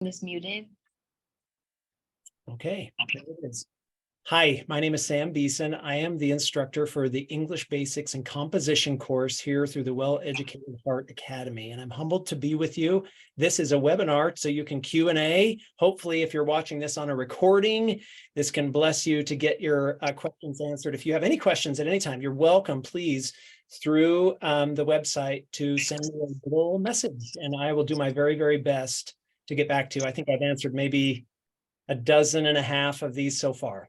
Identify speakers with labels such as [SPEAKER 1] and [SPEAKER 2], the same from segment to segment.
[SPEAKER 1] Is muted.
[SPEAKER 2] Okay, there it is. Hi, my name is Sam Beeson. I am the instructor for the English Basics and Composition course here through the Well-Educated Heart Academy, and I'm humbled to be with you. This is a webinar, so you can Q&A. Hopefully, if you're watching this on a recording, this can bless you to get your questions answered. If you have any questions at any time, you're welcome, please, through the website to send me a little message, and I will do my very, very best to get back to you. I think I've answered maybe a dozen and a half of these so far.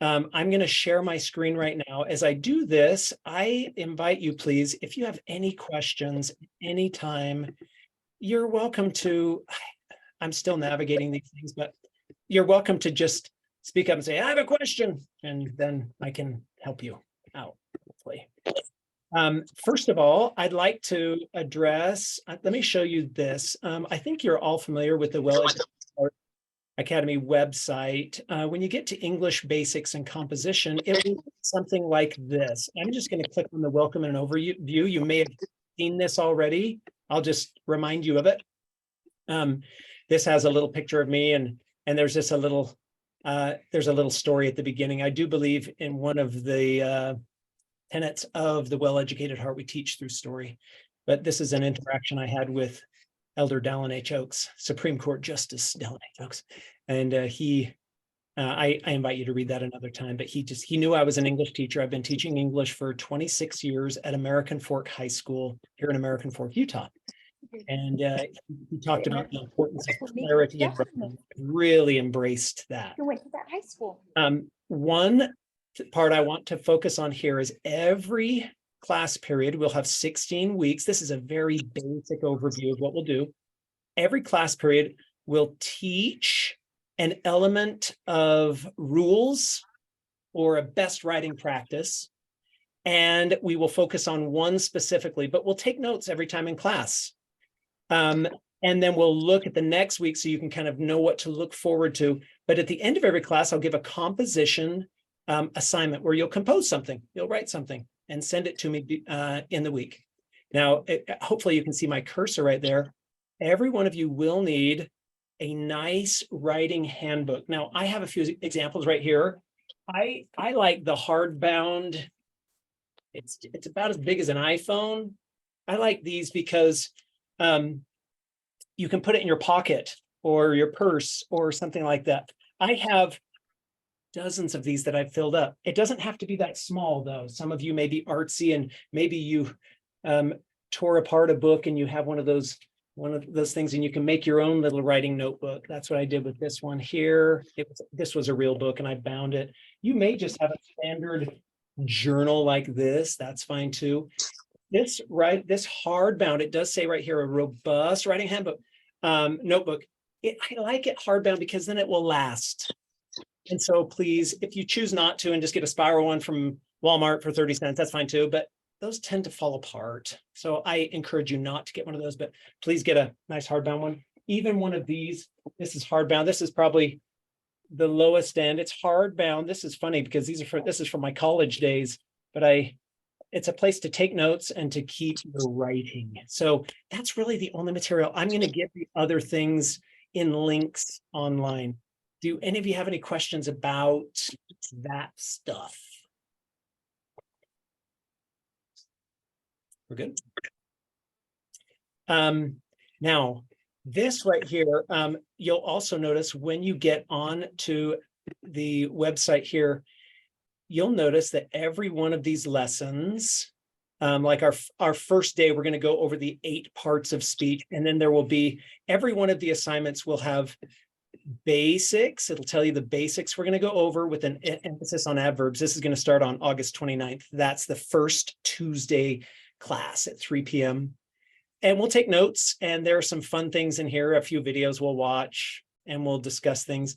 [SPEAKER 2] I'm going to share my screen right now. As I do this, I invite you, please, if you have any questions anytime, you're welcome to, I'm still navigating these things, but you're welcome to just speak up and say, I have a question, and then I can help you out, hopefully. First of all, I'd like to address, let me show you this. I think you're all familiar with the Well-Educated Heart Academy website. When you get to English Basics and Composition, it will be something like this. I'm just going to click on the Welcome and Overview. You may have seen this already. I'll just remind you of it. This has a little picture of me, and there's just a little story at the beginning. I do believe in one of the tenets of the Well-Educated Heart, we teach through story. But this is an interaction I had with Elder Dallin H. Oaks, Supreme Court Justice Dallin H. Oaks. And I invite you to read that another time, but he knew I was an English teacher. I've been teaching English for 26 years at American Fork High School here in American Fork, Utah. And he talked about the importance of clarity and really embraced that.
[SPEAKER 1] You went to that high school.
[SPEAKER 2] One part I want to focus on here is every class period will have 16 weeks. This is a very basic overview of what we'll do. Every class period will teach an element of rules or a best writing practice, and we will focus on one specifically, but we'll take notes every time in class. And then we'll look at the next week so you can kind of know what to look forward to. But at the end of every class, I'll give a composition assignment where you'll compose something, you'll write something and send it to me in the week. Now, hopefully you can see my cursor right there. Every one of you will need a nice writing handbook. Now, I have a few examples right here. I like the hardbound. It's about as big as an iPhone. I like these because you can put it in your pocket or your purse or something like that. I have dozens of these that I've filled up. It doesn't have to be that small, though. Some of you may be artsy and maybe you tore apart a book and you have one of those things and you can make your own little writing notebook. That's what I did with this one here. This was a real book and I bound it. You may just have a standard journal like this. That's fine too. This hardbound, it does say right here, a robust writing handbook, notebook. I like it hardbound because then it will last. And so please, if you choose not to and just get a spiral one from Walmart for 30 cents, that's fine too, but those tend to fall apart. So I encourage you not to get one of those, but please get a nice hardbound one. Even one of these, this is hardbound. This is probably the lowest end. It's hardbound. This is funny because this is from my college days, but it's a place to take notes and to keep your writing. So that's really the only material. I'm going to give the other things in links online. Do any of you have any questions about that stuff? We're good. Now, this right here, you'll also notice when you get on to the website here, you'll notice that every one of these lessons, like our first day, we're going to go over the 8 parts of speech, and then there will be, every one of the assignments will have basics. It'll tell you the basics we're going to go over with an emphasis on adverbs. This is going to start on August 29th. That's the first Tuesday class at 3 p.m. And we'll take notes, and there are some fun things in here, a few videos we'll watch, and we'll discuss things.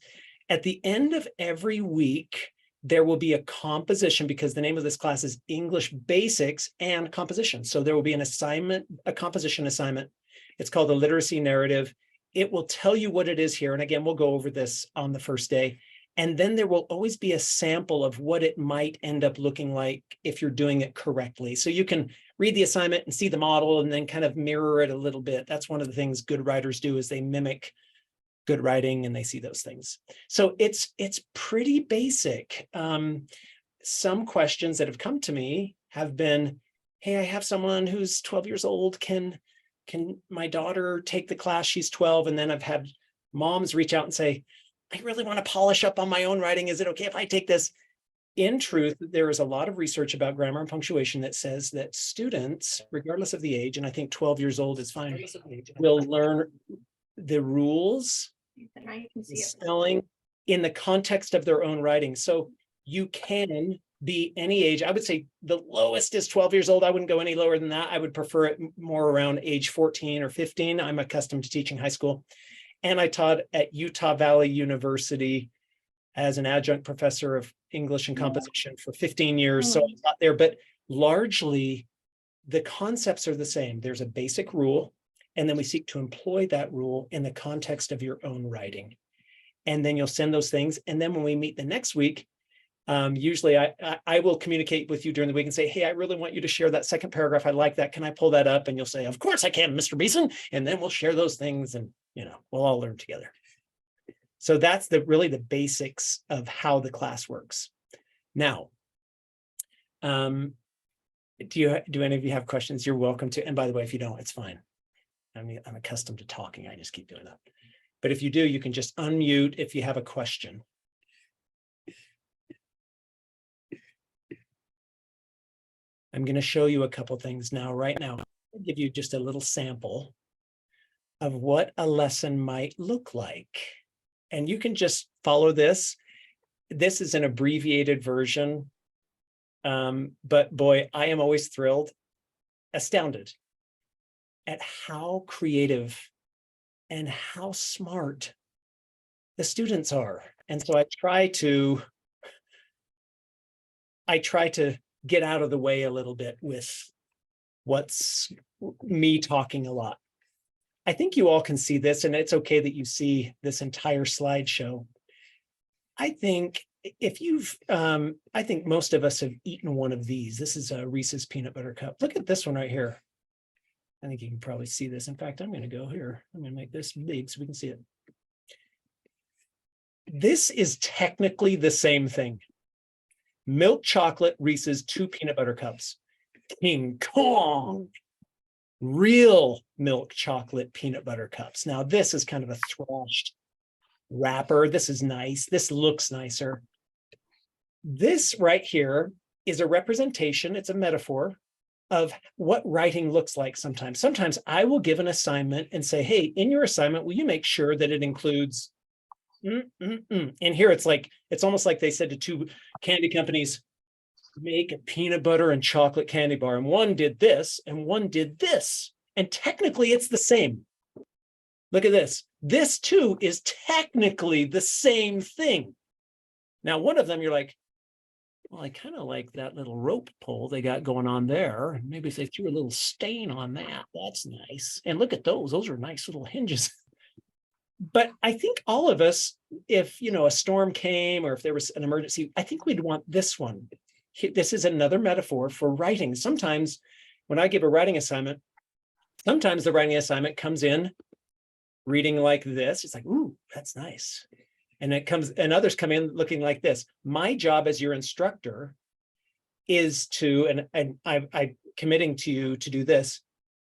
[SPEAKER 2] At the end of every week, there will be a composition, because the name of this class is English Basics and Composition. So there will be an assignment, a composition assignment. It's called the Literacy Narrative. It will tell you what it is here. And again, we'll go over this on the first day. And then there will always be a sample of what it might end up looking like if you're doing it correctly. So you can read the assignment and see the model and then kind of mirror it a little bit. That's one of the things good writers do, is they mimic good writing, and they see those things. So it's pretty basic. Some questions that have come to me have been, hey, I have someone who's 12 years old. Can my daughter take the class? She's 12. And then I've had moms reach out and say, I really want to polish up on my own writing. Is it okay if I take this? In truth, there is a lot of research about grammar and punctuation that says that students, regardless of the age, and I think 12 years old is fine, will learn the rules, the spelling in the context of their own writing. So you can be any age. I would say the lowest is 12 years old. I wouldn't go any lower than that. I would prefer it more around age 14 or 15. I'm accustomed to teaching high school. And I taught at Utah Valley University as an adjunct professor of English and composition for 15 years. So I'm not there, but largely the concepts are the same. There's a basic rule, and then we seek to employ that rule in the context of your own writing. And then you'll send those things. And then when we meet the next week, usually I will communicate with you during the week and say, hey, I really want you to share that second paragraph. I like that. Can I pull that up? And you'll say, of course I can, Mr. Beeson. And then we'll share those things, and we'll all learn together. So that's really the basics of how the class works. Now, do any of you have questions? You're welcome to. And by the way, if you don't, it's fine. I'm accustomed to talking. I just keep doing that. But if you do, you can just unmute if you have a question. I'm going to show you a couple things now. Right now, I'll give you just a little sample of what a lesson might look like. And you can just follow this. This is an abbreviated version. But boy, I am always thrilled, astounded at how creative and how smart the students are. And so I try to get out of the way a little bit with what's me talking a lot. I think you all can see this, and it's okay that you see this entire slideshow. I think I think most of us have eaten one of these. This is a Reese's peanut butter cup. Look at this one right here. I think you can probably see this. In fact, I'm going to go here. I'm going to make this big so we can see it. This is technically the same thing. Milk chocolate Reese's 2 peanut butter cups. King Kong. Real milk chocolate peanut butter cups. Now, this is kind of a thrashed wrapper. This is nice. This looks nicer. This right here is a representation. It's a metaphor of what writing looks like sometimes. Sometimes I will give an assignment and say, hey, in your assignment, will you make sure that it includes And here it's almost like they said to 2 candy companies, make a peanut butter and chocolate candy bar. And one did this and one did this. And technically it's the same. Look at this. This too is technically the same thing. Now, one of them you're like, well, I kind of like that little rope pull they got going on there. Maybe if they threw a little stain on that, that's nice. And look at those. Those are nice little hinges. But I think all of us, if a storm came or if there was an emergency, I think we'd want this one. This is another metaphor for writing. Sometimes when I give a writing assignment, sometimes the writing assignment comes in reading like this. It's like, ooh, that's nice. And and others come in looking like this. My job as your instructor is to, and I'm committing to you to do this.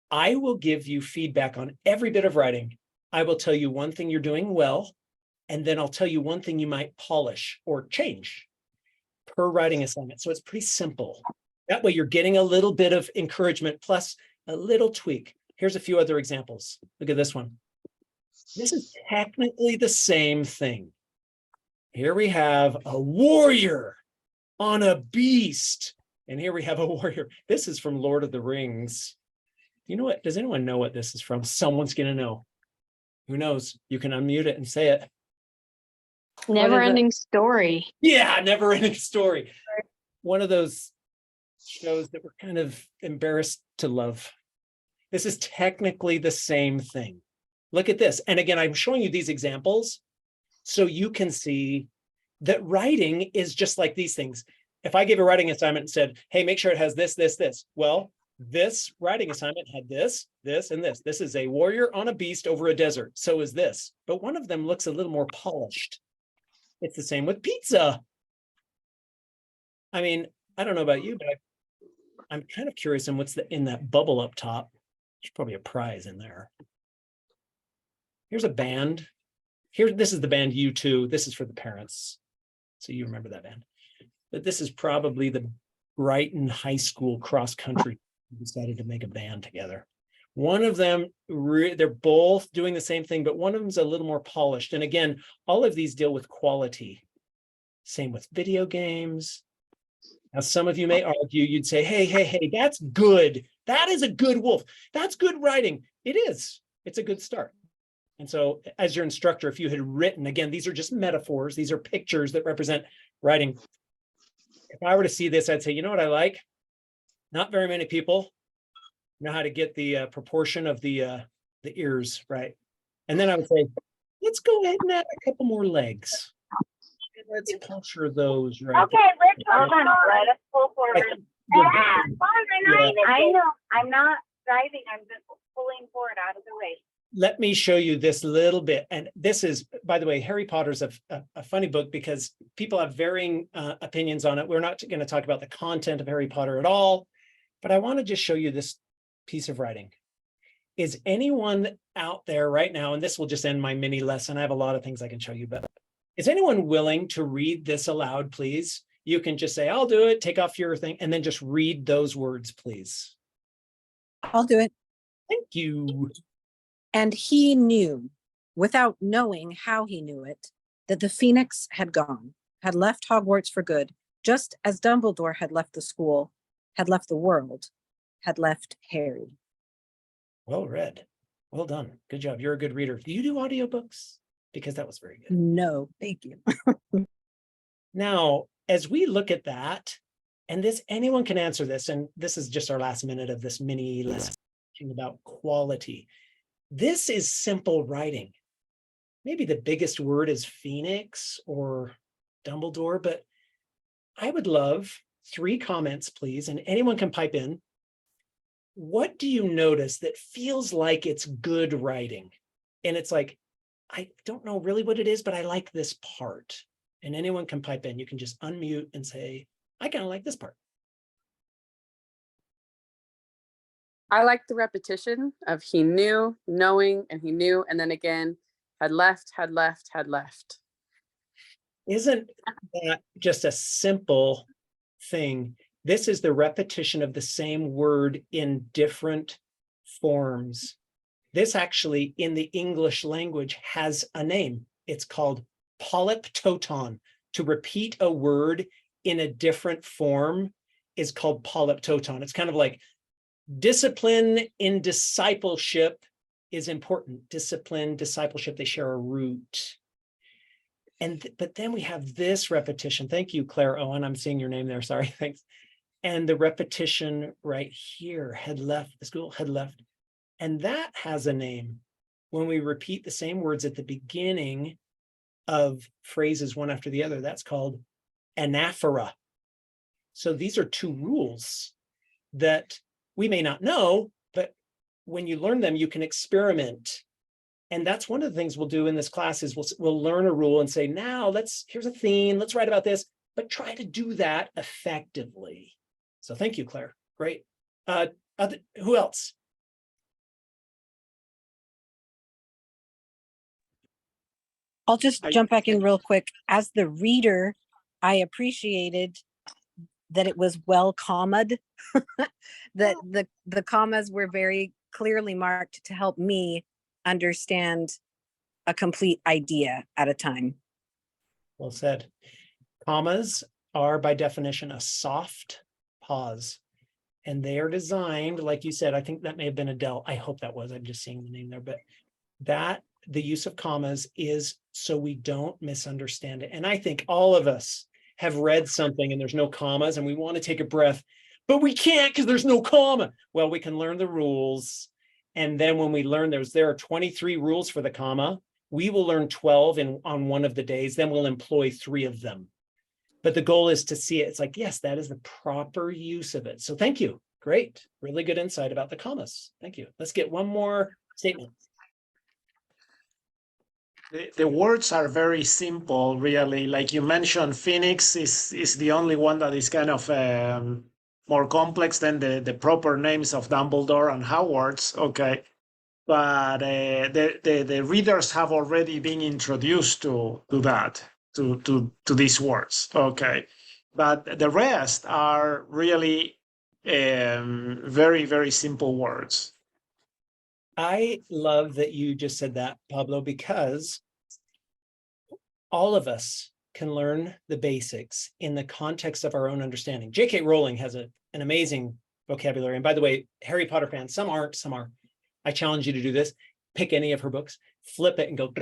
[SPEAKER 2] I will give you feedback on every bit of writing. I will tell you one thing you're doing well, and then I'll tell you one thing you might polish or change per writing assignment. So it's pretty simple. That way you're getting a little bit of encouragement plus a little tweak. Here's a few other examples. Look at this one. This is technically the same thing. Here we have a warrior on a beast. And here we have a warrior. This is from Lord of the Rings. You know what? Does anyone know what this is from? Someone's going to know. Who knows? You can unmute it and say it.
[SPEAKER 1] Never ending story.
[SPEAKER 2] Yeah, never ending story. One of those shows that we're kind of embarrassed to love. This is technically the same thing. Look at this. And again, I'm showing you these examples so you can see that writing is just like these things. If I gave a writing assignment and said, hey, make sure it has this, this, this. Well, This writing assignment had this, and this. This is a warrior on a beast over a desert. So is this. But one of them looks a little more polished. It's the same with pizza. I mean, I don't know about you, but I'm kind of curious on what's in that bubble up top. There's probably a prize in there. Here's a band. This is the band U2. This is for the parents. So you remember that band. But this is probably the Brighton High School cross country decided to make a band together. One of them, they're both doing the same thing, but one of them's a little more polished. And again, all of these deal with quality. Same with video games. Now, some of you may argue, you'd say, hey, that's good. That is a good wolf. That's good writing. It is. It's a good start. And so as your instructor, if you had written, again, these are just metaphors. These are pictures that represent writing. If I were to see this, I'd say, you know what I like? Not very many people know how to get the proportion of the ears right. And then I would say, let's go ahead and add a couple more legs. Let's puncture those right.
[SPEAKER 3] Okay, let's pull forward. I know. I'm not driving. I'm just pulling forward out of the way.
[SPEAKER 2] Let me show you this little bit. And this is, by the way, Harry Potter's a funny book because people have varying opinions on it. We're not going to talk about the content of Harry Potter at all, but I want to just show you this piece of writing. Is anyone out there right now, and this will just end my mini lesson. I have a lot of things I can show you, but is anyone willing to read this aloud, please? You can just say, I'll do it, take off your thing, and then just read those words, please.
[SPEAKER 4] I'll do it.
[SPEAKER 2] Thank you.
[SPEAKER 4] And he knew, without knowing how he knew it, that the Phoenix had gone, had left Hogwarts for good, just as Dumbledore had left the school, had left the world, had left Harry.
[SPEAKER 2] Well read. Well done. Good job. You're a good reader. Do you do audiobooks? Because that was very good.
[SPEAKER 4] No, thank you.
[SPEAKER 2] Now, as we look at that, and anyone can answer this, and this is just our last minute of this mini lesson about quality. This is simple writing. Maybe the biggest word is Phoenix or Dumbledore, but I would love 3 comments, please, and anyone can pipe in. What do you notice that feels like it's good writing? And it's like, I don't know really what it is, but I like this part. And anyone can pipe in. You can just unmute and say, I kind of like this part.
[SPEAKER 5] I like the repetition of he knew, knowing, and he knew, and then again, had left, had left, had left.
[SPEAKER 2] Isn't that just a simple thing? This is the repetition of the same word in different forms. This actually, in the English language, has a name. It's called polyptoton. To repeat a word in a different form is called polyptoton. It's kind of like discipline in discipleship is important. Discipline, discipleship, they share a root. But then we have this repetition. Thank you, Claire Owen. I'm seeing your name there. Sorry, thanks. And the repetition right here, had left, the school had left. And that has a name. When we repeat the same words at the beginning of phrases one after the other, that's called anaphora. So these are 2 rules that we may not know, but when you learn them, you can experiment. And that's one of the things we'll do in this class is we'll learn a rule and say, now here's a theme, let's write about this, but try to do that effectively. So thank you, Claire. Great. Who else?
[SPEAKER 4] I'll just jump back in real quick. As the reader, I appreciated that it was well commaed, that the commas were very clearly marked to help me understand a complete idea at a time.
[SPEAKER 2] Well said. Commas are by definition a soft pause, and they are designed, like you said, I think that may have been Adele. I hope that was, I'm just seeing the name there, but the use of commas is so we don't misunderstand it. And I think all of us have read something and there's no commas and we want to take a breath, but we can't because there's no comma. Well, we can learn the rules. And then when we learn there are 23 rules for the comma, we will learn 12 on one of the days, then we'll employ 3 of them. But the goal is to see it. It's like, yes, that is the proper use of it. So thank you. Great. Really good insight about the commas. Thank you. Let's get one more statement.
[SPEAKER 6] The words are very simple, really. Like you mentioned, Phoenix is the only one that is kind of more complex than the proper names of Dumbledore and Hogwarts. Okay, but the readers have already been introduced to that to these words. Okay, but the rest are really very very simple words.
[SPEAKER 2] I love that you just said that, Pablo, because all of us can learn the basics in the context of our own understanding. J.K. Rowling has an amazing vocabulary. And by the way, Harry Potter fans, some aren't, some are. I challenge you to do this. Pick any of her books, flip it and go,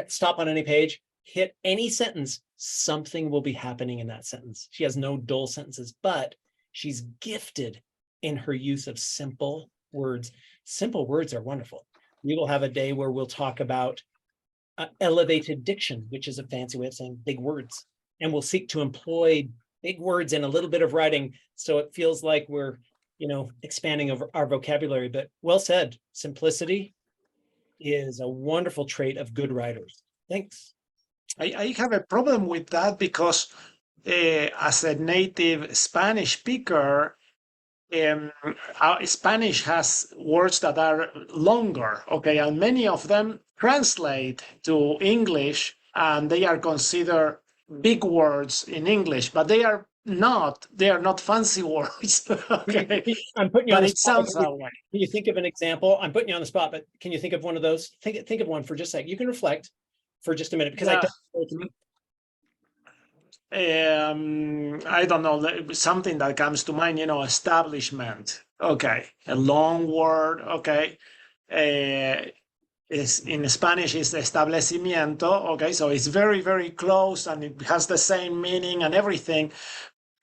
[SPEAKER 2] stop on any page, hit any sentence. Something will be happening in that sentence. She has no dull sentences, but she's gifted in her use of simple words. Simple words are wonderful. We will have a day where we'll talk about elevated diction, which is a fancy way of saying big words. And we'll seek to employ big words and a little bit of writing. So it feels like we're, expanding over our vocabulary, but well said. Simplicity is a wonderful trait of good writers. Thanks.
[SPEAKER 6] I have a problem with that because as a native Spanish speaker, Spanish has words that are longer, okay, and many of them translate to English and they are considered big words in English, but they are not fancy words. Okay.
[SPEAKER 2] I'm putting you on
[SPEAKER 6] But
[SPEAKER 2] the
[SPEAKER 6] it
[SPEAKER 2] spot.
[SPEAKER 6] sounds that way.
[SPEAKER 2] Can you think of an example? I'm putting you on the spot, but can you think of one of those? Think of one for just a second. You can reflect for just a minute because
[SPEAKER 6] Yeah. I don't know, something that comes to mind, establishment. Okay, a long word. Okay, is in Spanish is establecimiento. Okay, so it's very very close and it has the same meaning and everything,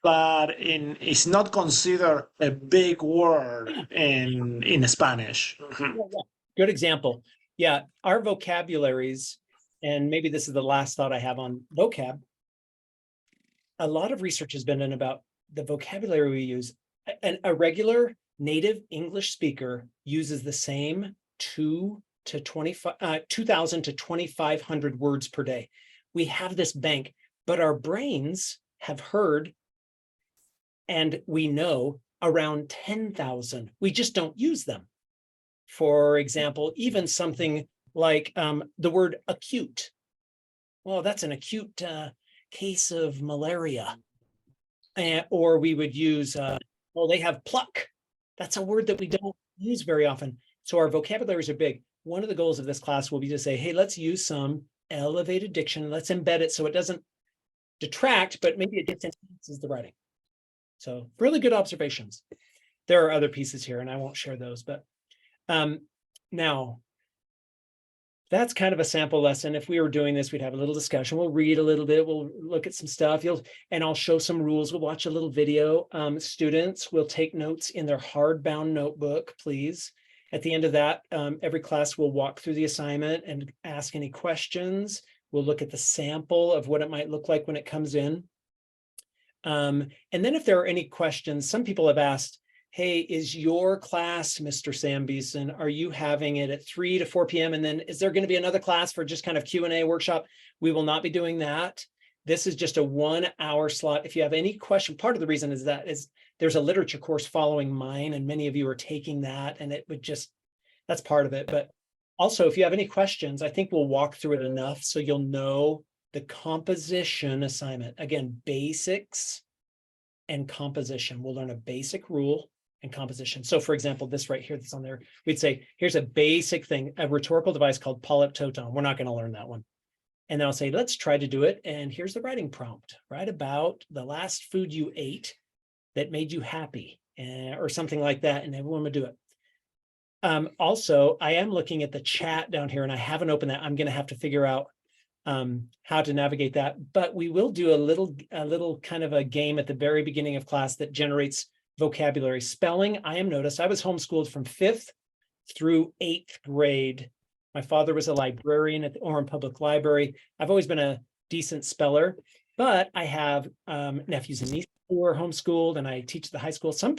[SPEAKER 6] but it's not considered a big word in Spanish.
[SPEAKER 2] Yeah. Good example. Yeah, our vocabularies, and maybe this is the last thought I have on vocab. A lot of research has been done about the vocabulary we use. A regular native English speaker uses the same 2,000 to 2,500 words per day. We have this bank, but our brains have heard and we know around 10,000. We just don't use them. For example, even something like the word acute. Well, that's an acute case of malaria. Or we would use, they have pluck. That's a word that we don't use very often. So our vocabularies are big. One of the goals of this class will be to say, hey, let's use some elevated diction. Let's embed it so it doesn't detract, but maybe it enhances the writing. So really good observations. There are other pieces here and I won't share those, but now that's kind of a sample lesson. If we were doing this, we'd have a little discussion. We'll read a little bit. We'll look at some stuff. And I'll show some rules. We'll watch a little video. Students will take notes in their hardbound notebook, please. At the end of that, every class will walk through the assignment and ask any questions. We'll look at the sample of what it might look like when it comes in. And then if there are any questions, some people have asked, hey, is your class, Mr. Sam Beeson, are you having it at 3 to 4 p.m.? And then is there going to be another class for just kind of Q&A workshop? We will not be doing that. This is just a 1 hour slot. If you have any question, part of the reason is there's a literature course following mine and many of you are taking that and it would just, that's part of it. But also if you have any questions, I think we'll walk through it enough so you'll know the composition assignment. Again, basics and composition. We'll learn a basic rule and composition. So for example, this right here that's on there, we'd say, here's a basic thing, a rhetorical device called polyptoton. We're not going to learn that one. And then I'll say, let's try to do it. And here's the writing prompt. Write about the last food you ate that made you happy or something like that. And everyone would do it. Also, I am looking at the chat down here and I haven't opened that. I'm going to have to figure out how to navigate that. But we will do a little kind of a game at the very beginning of class that generates vocabulary. Spelling, I am noticed. I was homeschooled from 5th through 8th grade. My father was a librarian at the Orem Public Library. I've always been a decent speller. But I have nephews and nieces who are homeschooled, and I teach at the high school. Some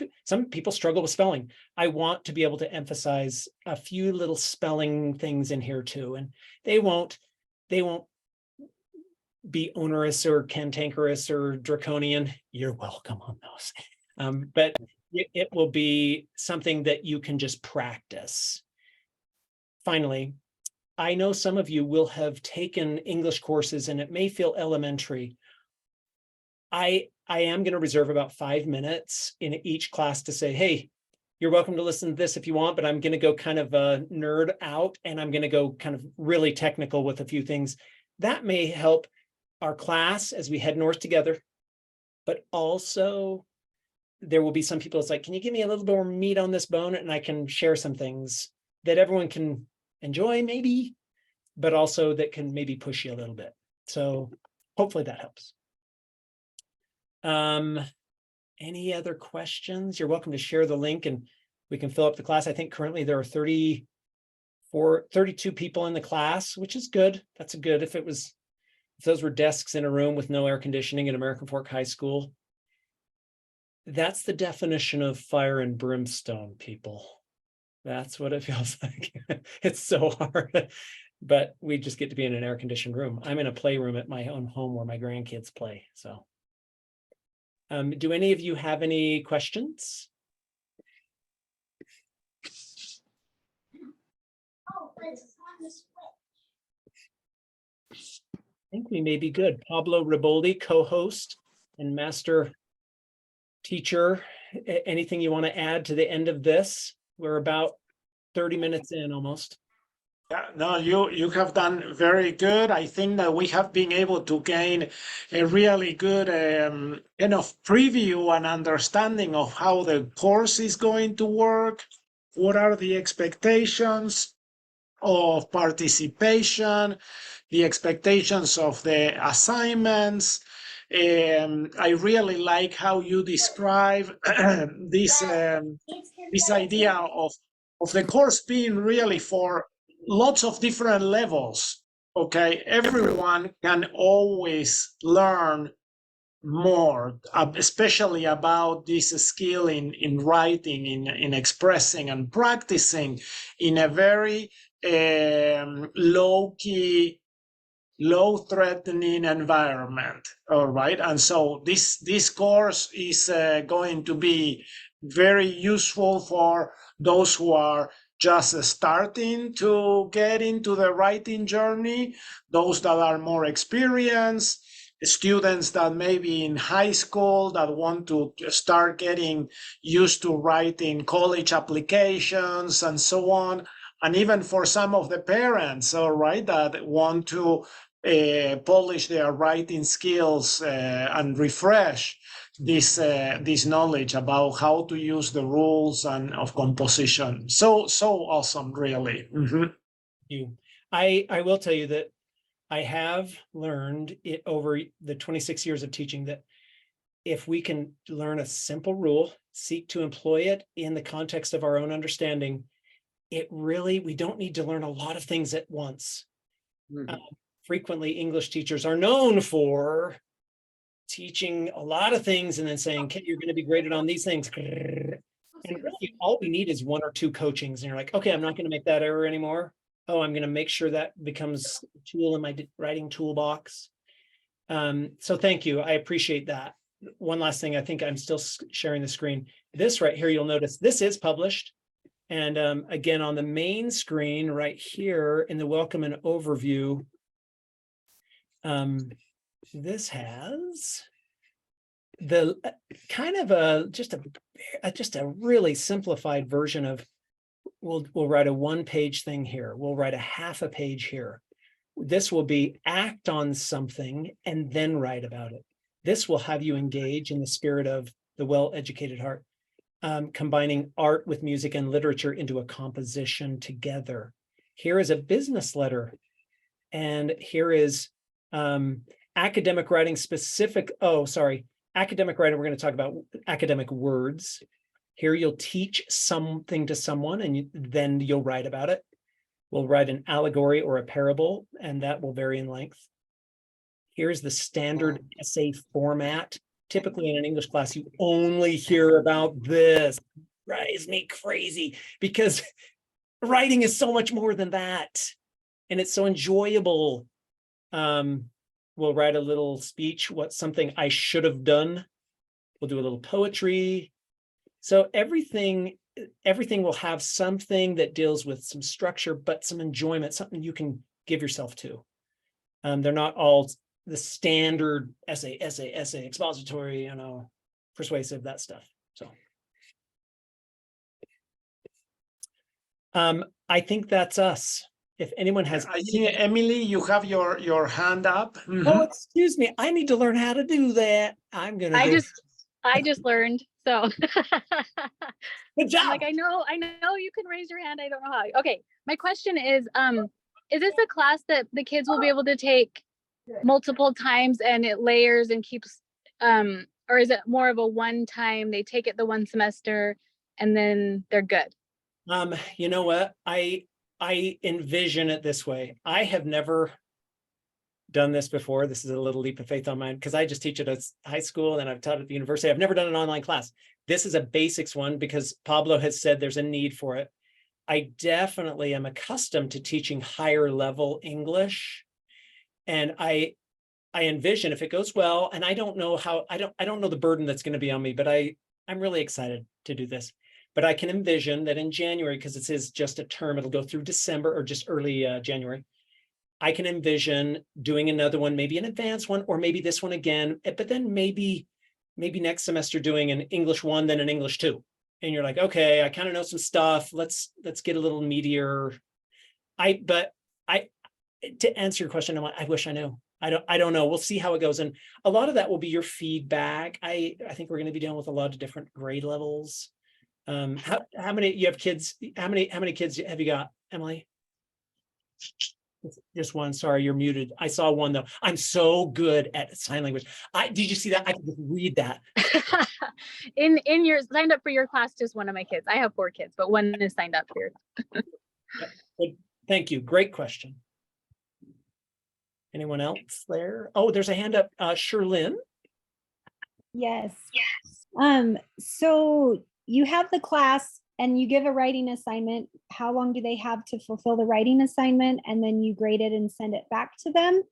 [SPEAKER 2] people struggle with spelling. I want to be able to emphasize a few little spelling things in here too, and they won't be onerous or cantankerous or draconian. You're welcome on those. But it will be something that you can just practice. Finally, I know some of you will have taken English courses and it may feel elementary. I am going to reserve about 5 minutes in each class to say, hey, you're welcome to listen to this if you want, but I'm going to go kind of nerd out, and I'm going to go kind of really technical with a few things. That may help our class as we head north together, but also there will be some people it's like, can you give me a little more meat on this bone? And I can share some things that everyone can enjoy maybe, but also that can maybe push you a little bit. So hopefully that helps. Any other questions? You're welcome to share the link and we can fill up the class. I think currently there are 32 people in the class, which is good. That's good. If those were desks in a room with no air conditioning at American Fork High School, that's the definition of fire and brimstone, people. That's what it feels like. It's so hard, but we just get to be in an air conditioned room. I'm in a playroom at my own home where my grandkids play. So do any of you have any questions? I think we may be good. Pablo Riboldi, co-host and master teacher. Anything you want to add to the end of this? We're about 30 minutes in almost.
[SPEAKER 6] Yeah, no, you have done very good. I think that we have been able to gain a really good kind of preview and understanding of how the course is going to work. What are the expectations of participation, the expectations of the assignments. I really like how you describe this idea of the course being really for lots of different levels. Okay, everyone can always learn more, especially about this skill in writing, in expressing and practicing in a very low-key, low-threatening environment. All right, and so this course is going to be very useful for those who are just starting to get into the writing journey, those that are more experienced, students that may be in high school that want to start getting used to writing college applications and so on, and even for some of the parents, all right, that want to polish their writing skills and refresh this knowledge about how to use the rules and of composition. So awesome, really. Mm-hmm.
[SPEAKER 2] I will tell you that I have learned it over the 26 years of teaching that if we can learn a simple rule, seek to employ it in the context of our own understanding, we don't need to learn a lot of things at once. Mm-hmm. Frequently, English teachers are known for teaching a lot of things and then saying, okay, you're going to be graded on these things. And really, all we need is one or two coachings. And you're like, okay, I'm not going to make that error anymore. Oh, I'm going to make sure that becomes a tool in my writing toolbox. So thank you. I appreciate that. One last thing, I think I'm still sharing the screen. This right here, you'll notice this is published. And again, on the main screen right here in the welcome and overview, this has the kind of just a really simplified version of we'll write a one-page thing here. We'll write a half a page here. This will be act on something and then write about it. This will have you engage in the spirit of the well-educated heart, combining art with music and literature into a composition together. Here is a business letter. And here is academic writing specific. Academic writing, we're going to talk about academic words. Here you'll teach something to someone and then you'll write about it. We'll write an allegory or a parable, and that will vary in length. Here's the standard essay format. Typically in an English class, you only hear about this. Drives me crazy because writing is so much more than that. And it's so enjoyable. We'll write a little speech, what's something I should have done. We'll do a little poetry. So everything will have something that deals with some structure, but some enjoyment, something you can give yourself to. They're not all the standard essay, expository, persuasive, that stuff. So I think that's us. If anyone has,
[SPEAKER 6] I think, Emily, you have your hand up.
[SPEAKER 2] oh, excuse me, I need to learn how to do that. I'm gonna go.
[SPEAKER 1] I just learned. So
[SPEAKER 2] Good job.
[SPEAKER 1] I'm like, I know you can raise your hand. I don't know how. Okay. My question is this a class that the kids will be able to take multiple times and it layers and keeps, or is it more of a one time, they take it the one semester and then they're good?
[SPEAKER 2] You know what? I envision it this way. I have never done this before. This is a little leap of faith on mine because I just teach at a high school and I've taught at the university. I've never done an online class. This is a basics one because Pablo has said there's a need for it. I definitely am accustomed to teaching higher level English. And I envision if it goes well, and I don't know how, I don't know the burden that's going to be on me, but I'm really excited to do this. But I can envision that in January, because it is just a term, it'll go through December or just early January. I can envision doing another one, maybe an advanced one, or maybe this one again, but then maybe next semester doing an English 1, then an English 2. And you're like, okay, I kind of know some stuff. Let's get a little meatier. To answer your question, I wish I knew. I don't know. We'll see how it goes. And a lot of that will be your feedback. I think we're going to be dealing with a lot of different grade levels. How many you have kids? How many kids have you got, Emily? Just one. Sorry, you're muted. I saw one though. I'm so good at sign language. Did you see that? I could just read that.
[SPEAKER 1] in your signed up for your class, just one of my kids. I have 4 kids, but one is signed up here.
[SPEAKER 2] Good. Thank you. Great question. Anyone else there? Oh, there's a hand up. Sherlyn.
[SPEAKER 7] Yes. So you have the class and you give a writing assignment. How long do they have to fulfill the writing assignment? And then you grade it and send it back to them?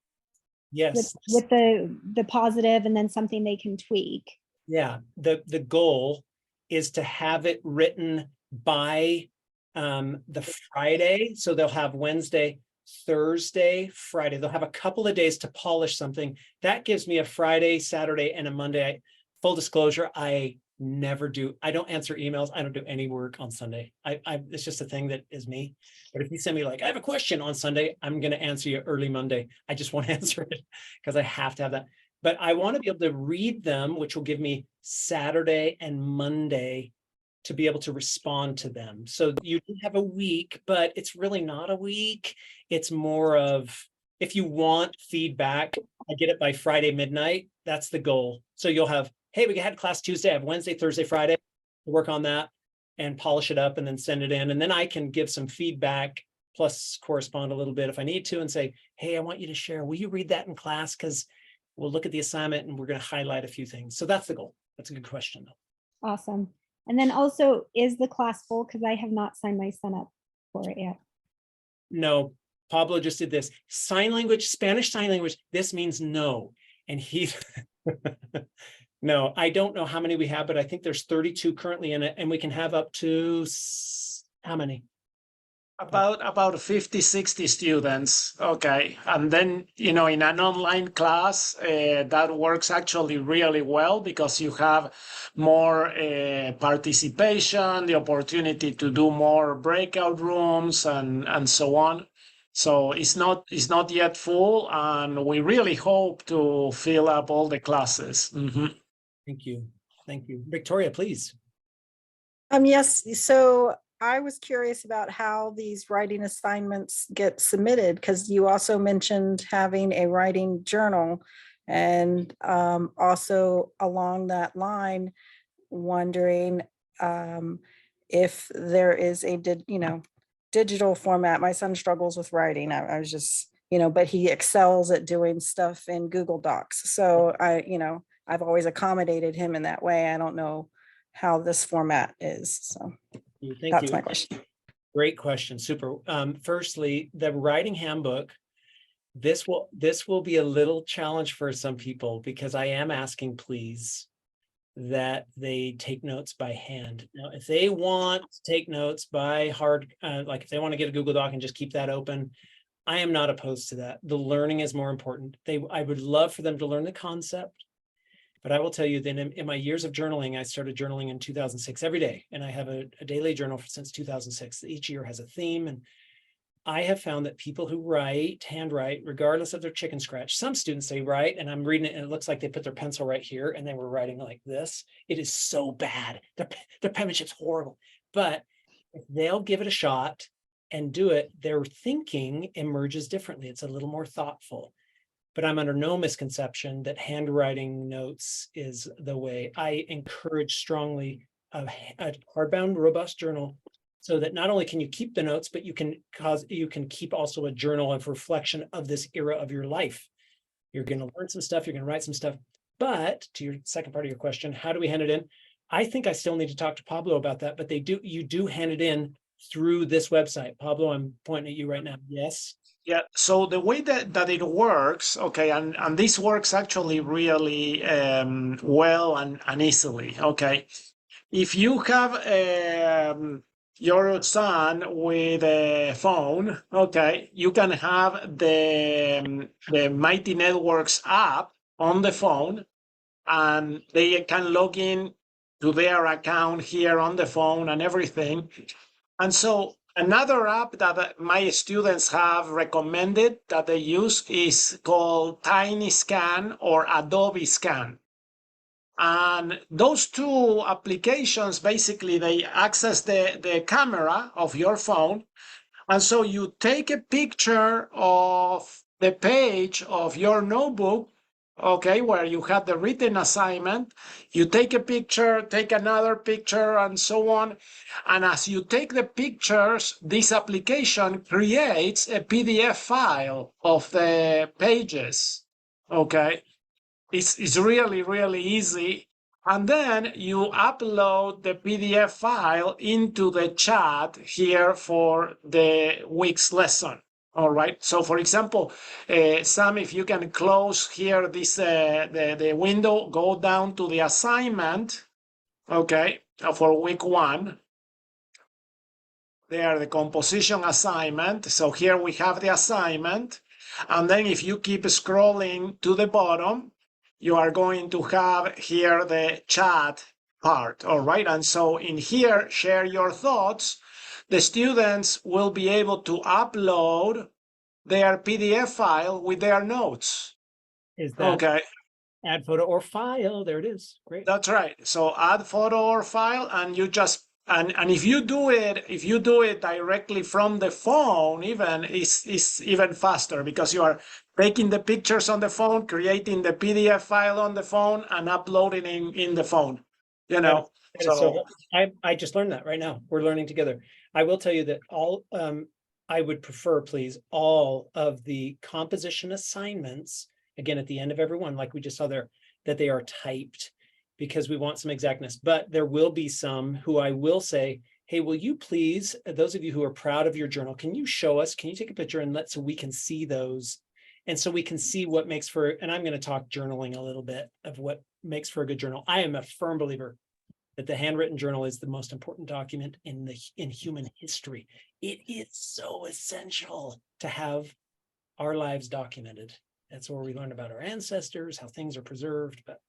[SPEAKER 2] Yes.
[SPEAKER 7] With the positive and then something they can tweak.
[SPEAKER 2] Yeah. The goal is to have it written by the Friday. So they'll have Wednesday, Thursday, Friday. They'll have a couple of days to polish something. That gives me a Friday, Saturday, and a Monday. Full disclosure, I don't answer emails. I don't do any work on Sunday. It's just a thing that is me. But if you send me like, I have a question on Sunday, I'm going to answer you early Monday. I just won't answer it because I have to have that. But I want to be able to read them, which will give me Saturday and Monday to be able to respond to them. So you do have a week, but it's really not a week. It's more of, if you want feedback, I get it by Friday midnight. That's the goal. So you'll have, hey, we had class Tuesday, I have Wednesday, Thursday, Friday, work on that and polish it up and then send it in. And then I can give some feedback plus correspond a little bit if I need to and say, hey, I want you to share, will you read that in class? Because we'll look at the assignment and we're going to highlight a few things. So that's the goal. That's a good question though.
[SPEAKER 7] Awesome. And then also, is the class full? Because I have not signed my son up for it yet.
[SPEAKER 2] No, Pablo just did this. Sign language, Spanish sign language, this means no. And he's, no, I don't know how many we have, but I think there's 32 currently in it. And we can have up to, how many?
[SPEAKER 6] About 50, 60 students. Okay. And then, in an online class, that works actually really well because you have more participation, the opportunity to do more breakout rooms and so on. So it's not yet full, and we really hope to fill up all the classes. Mm-hmm.
[SPEAKER 2] Thank you. Victoria, please.
[SPEAKER 8] Yes, so I was curious about how these writing assignments get submitted, because you also mentioned having a writing journal, and also along that line, wondering if there is a digital format. My son struggles with writing. I was just but he excels at doing stuff in Google Docs. So I've always accommodated him in that way. I don't know how this format is. So
[SPEAKER 2] Thank
[SPEAKER 8] that's
[SPEAKER 2] you.
[SPEAKER 8] my question.
[SPEAKER 2] Great question. Super. Firstly, the writing handbook, this will be a little challenge for some people because I am asking, please, that they take notes by hand. Now, if they want to take notes by hard, like if they want to get a Google Doc and just keep that open, I am not opposed to that. The learning is more important. I would love for them to learn the concept, but I will tell you that in my years of journaling, I started journaling in 2006 every day, and I have a daily journal since 2006. Each year has a theme, and I have found that people who handwrite, regardless of their chicken scratch, some students they write, and I'm reading it, and it looks like they put their pencil right here, and they were writing like this. It is so bad. Their penmanship's horrible. But if they'll give it a shot and do it, their thinking emerges differently. It's a little more thoughtful. But I'm under no misconception that handwriting notes is the way. I encourage strongly a hardbound, robust journal, so that not only can you keep the notes, but you can keep also a journal of reflection of this era of your life. You're going to learn some stuff, you're going to write some stuff. But to your second part of your question, how do we hand it in? I think I still need to talk to Pablo about that, but you do hand it in through this website. Pablo, I'm pointing at you right now. Yes.
[SPEAKER 6] Yeah, so the way that it works, okay, and this works actually really well and easily, okay. If you have your son with a phone, okay, you can have the Mighty Networks app on the phone, and they can log in to their account here on the phone and everything. And so another app that my students have recommended that they use is called Tiny Scan or Adobe Scan. And those two applications, basically, they access the camera of your phone. And so you take a picture of the page of your notebook, okay, where you had the written assignment. You take a picture, take another picture, and so on. And as you take the pictures, this application creates a PDF file of the pages, okay? It's really, really easy. And then you upload the PDF file into the chat here for the week's lesson. All right. So, for example, Sam, if you can close here this the window, go down to the assignment, okay, for week 1. There, the composition assignment. So here we have the assignment. And then if you keep scrolling to the bottom, you are going to have here the chat part, all right? And so in here, share your thoughts. The students will be able to upload their PDF file with their notes.
[SPEAKER 2] Is that
[SPEAKER 6] okay?
[SPEAKER 2] Add photo or file? There it is. Great.
[SPEAKER 6] That's right. So add photo or file, and you just and if you do it directly from the phone, even is even faster, because you are taking the pictures on the phone, creating the PDF file on the phone, and uploading in the phone.
[SPEAKER 2] That is so I just learned that right now. We're learning together. I will tell you that I would prefer, please, all of the composition assignments, again, at the end of every one, like we just saw there, that they are typed, because we want some exactness. But there will be some who I will say, hey, will you please, those of you who are proud of your journal, can you show us, can you take a picture and so we can see those? And so we can see what makes for, and I'm going to talk journaling a little bit of what makes for a good journal. I am a firm believer that the handwritten journal is the most important document in human history. It is so essential to have our lives documented. That's where we learn about our ancestors, how things are preserved. But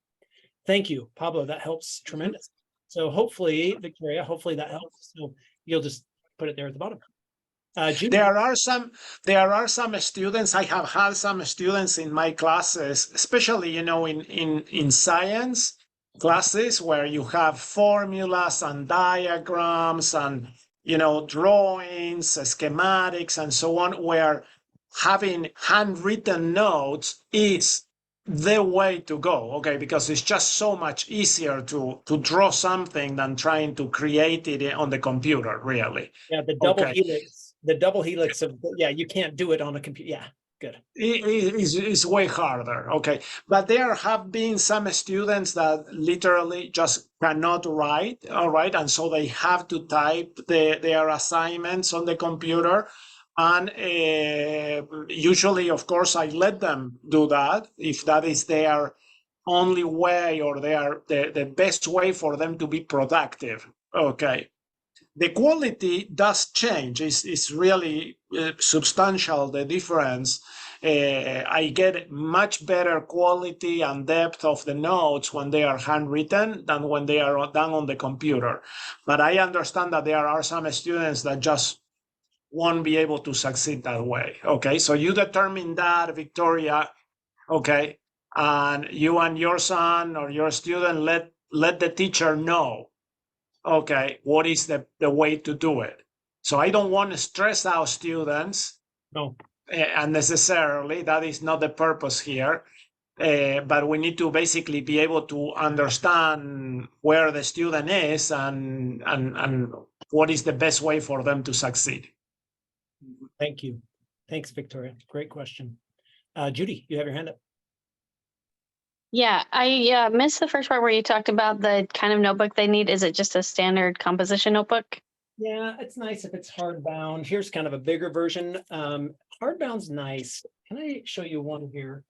[SPEAKER 2] thank you, Pablo. That helps tremendously. So hopefully, Victoria, hopefully that helps. So you'll just put it there at the bottom.
[SPEAKER 6] There are some students. I have had some students in my classes, especially in science classes, where you have formulas and diagrams and drawings, schematics, and so on, where having handwritten notes is the way to go, okay, because it's just so much easier to draw something than trying to create it on the computer, really.
[SPEAKER 2] Yeah, the double helix of, you can't do it on a computer. Yeah. Good.
[SPEAKER 6] It's way harder. Okay. But there have been some students that literally just cannot write. All right. And so they have to type their assignments on the computer. And usually, of course, I let them do that if that is their only way or the best way for them to be productive. Okay. The quality does change. It's really substantial, the difference. I get much better quality and depth of the notes when they are handwritten than when they are done on the computer. But I understand that there are some students that just won't be able to succeed that way. Okay, so you determine that, Victoria. Okay, and you and your son or your student let the teacher know. Okay, what is the way to do it? So I don't want to stress out students
[SPEAKER 2] No.
[SPEAKER 6] unnecessarily. That is not the purpose here. But we need to basically be able to understand where the student is and what is the best way for them to succeed.
[SPEAKER 2] Thank you. Thanks, Victoria. Great question. Judy, you have your hand up.
[SPEAKER 9] Yeah, I missed the first part where you talked about the kind of notebook they need. Is it just a standard composition notebook?
[SPEAKER 2] Yeah, it's nice if it's hardbound. Here's kind of a bigger version. Hardbound's nice. Can I show you one here?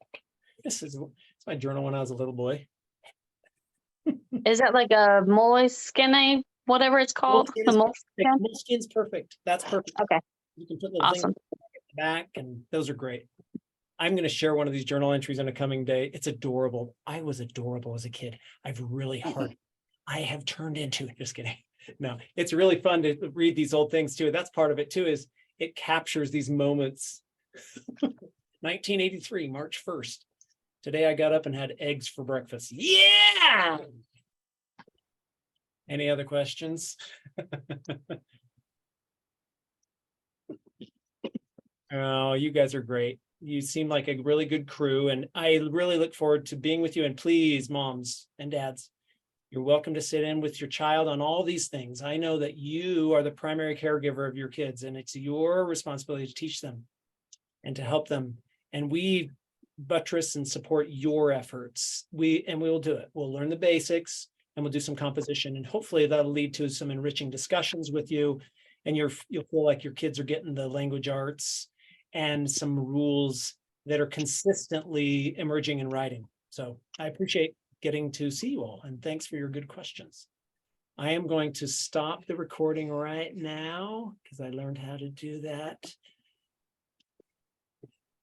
[SPEAKER 2] It's my journal when I was a little boy.
[SPEAKER 9] Is that like a moleskine, whatever it's called?
[SPEAKER 2] Moleskine
[SPEAKER 9] The
[SPEAKER 2] is
[SPEAKER 9] moleskine?
[SPEAKER 2] Moleskine's perfect. That's perfect.
[SPEAKER 9] Okay,
[SPEAKER 2] You can put little things
[SPEAKER 9] awesome.
[SPEAKER 2] at the back, and those are great. I'm going to share one of these journal entries on a coming day. It's adorable. I was adorable as a kid. I have turned into, just kidding. No, it's really fun to read these old things too. That's part of it too, is it captures these moments. 1983, March 1st. Today I got up and had eggs for breakfast. Yeah. Any other questions? Oh, you guys are great. You seem like a really good crew, and I really look forward to being with you. And please, moms and dads, you're welcome to sit in with your child on all these things. I know that you are the primary caregiver of your kids, and it's your responsibility to teach them and to help them. And we buttress and support your efforts. We will do it. We'll learn the basics, and we'll do some composition, and hopefully that'll lead to some enriching discussions with you, and you'll feel like your kids are getting the language arts and some rules that are consistently emerging in writing. So I appreciate getting to see you all, and thanks for your good questions. I am going to stop the recording right now because I learned how to do that.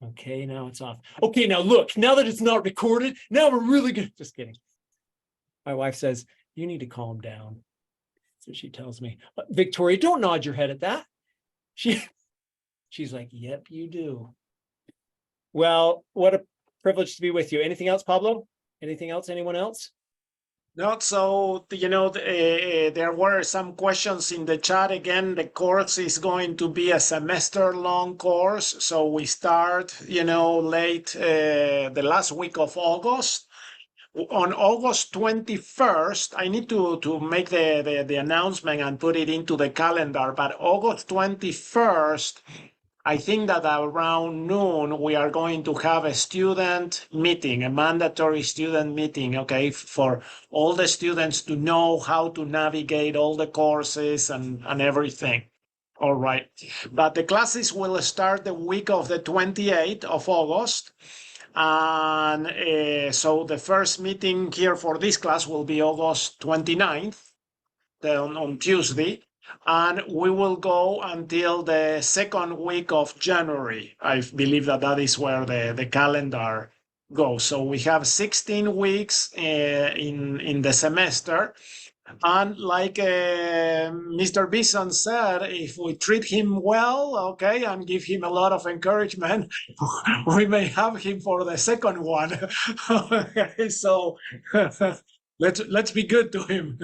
[SPEAKER 2] Okay, now it's off. Okay, now look, now that it's not recorded, now we're really good. Just kidding. My wife says, you need to calm down. That's what she tells me. Victoria, don't nod your head at that. She's like, yep, you do. Well, what a privilege to be with you. Anything else, Pablo? Anything else? Anyone else?
[SPEAKER 6] Not so, there were some questions in the chat. Again, the course is going to be a semester-long course. So we start, late the last week of August. On August 21st, I need to make the announcement and put it into the calendar, but August 21st, I think that around noon, we are going to have a student meeting, a mandatory student meeting, okay, for all the students to know how to navigate all the courses and everything. All right. But the classes will start the week of the 28th of August. And so the first meeting here for this class will be August 29th, on Tuesday. And we will go until the second week of January. I believe that is where the calendar goes. So we have 16 weeks in the semester. And like Mr. Bison said, if we treat him well, okay, and give him a lot of encouragement, we may have him for the second one. Okay, so let's be good to him.